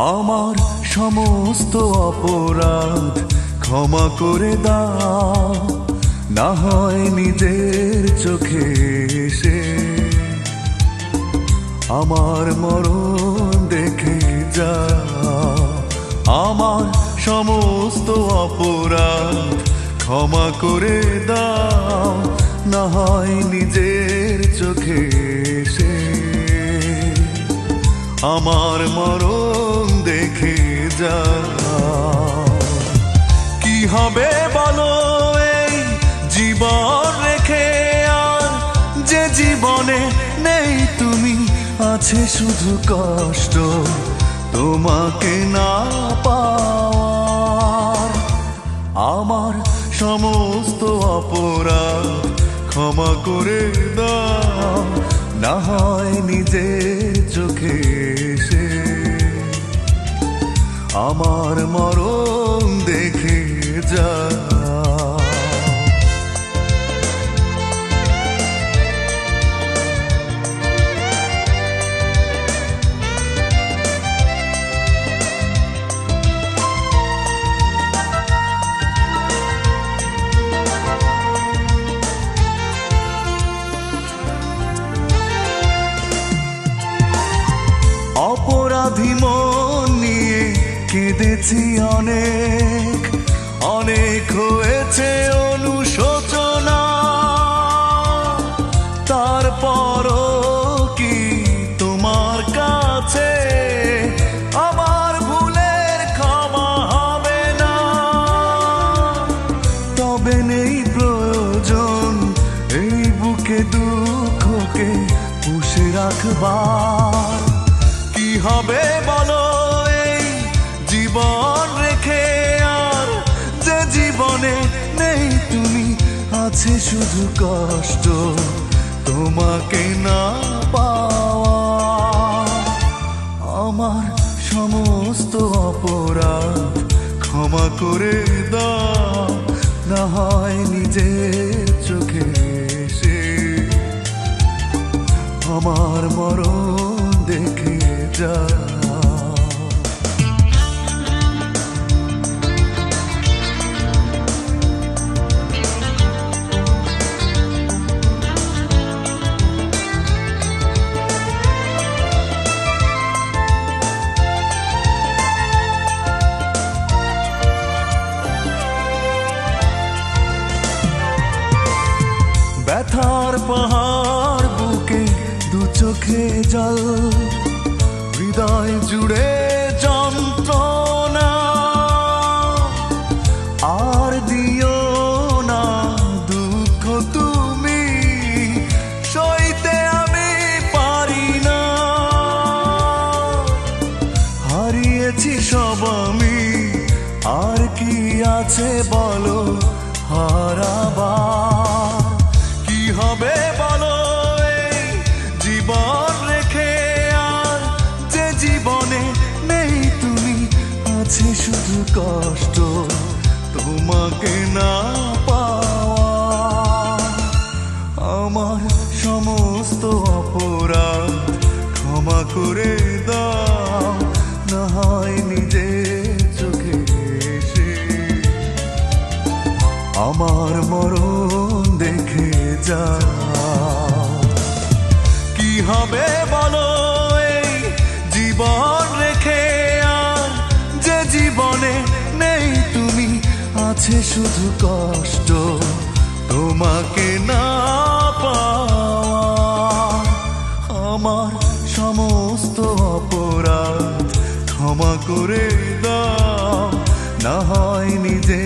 আমার সমস্ত অপরাধ ক্ষমা করে দাও, না হয় নিজের চোখে এসে আমার মরণ দেখে যাও। আমার সমস্ত অপরাধ ক্ষমা করে দাও, না হয় নিজের চোখে এসে আমার মরণ দেখে যাও। কি হবে বলো এই জীবন রেখে, আর যে জীবনে নেই তুমি, আছে শুধু কষ্ট তোমাকে না পাওয়ার। আমার সমস্ত অপরাধ ক্ষমা করে দাও, না হয় নিজের চোখে এসে আমার মরণ দেখে যাও। অপরাধী মন নিয়ে কেঁদেছি অনেক, অনেক হয়েছে অনুশোচনা। তারপরও কি তোমার কাছে আমার ভুলের ক্ষমা হবে না? তবে নেই প্রয়োজন এই বুকে দুঃখকে পুষে রাখবার। কি হবে বলো এই জীবন রেখে, আর যে জীবনে নেই তুমি, আছে শুধু কষ্ট তোমাকে না পাওয়া। আমার সমস্ত অপরাধ ক্ষমা করে দাও, না হয় নিজের চোখে এসে আমার মরণ দেখে যাও। ব্যথার পাহাড় বুকে দু চোখে জল, হৃদয় জুড়ে যন্ত্রণা। আর দিও না দুঃখ তুমি, সইতে আমি পারি না। হারিয়েছি সব আমি, আর কি আছে বলো হারাবার? কি হবে বলো এই জীবন রেখে, আর যে জীবনে নেই তুমি, আছে শুধু কষ্ট তোমাকে না পাওয়া। আমার সমস্ত অপরাধ ক্ষমা করে দাও, না হয় নিজের চোখে এসে আমার মরণ দেখে যাও। কি হবে বলো এই জীবন রেখে, আর যে জীবনে নেই তুমি, আছে শুধু কষ্ট তোমাকে না পাওয়া। আমার সমস্ত অপরাধ ক্ষমা করে দাও, না হয় নিজে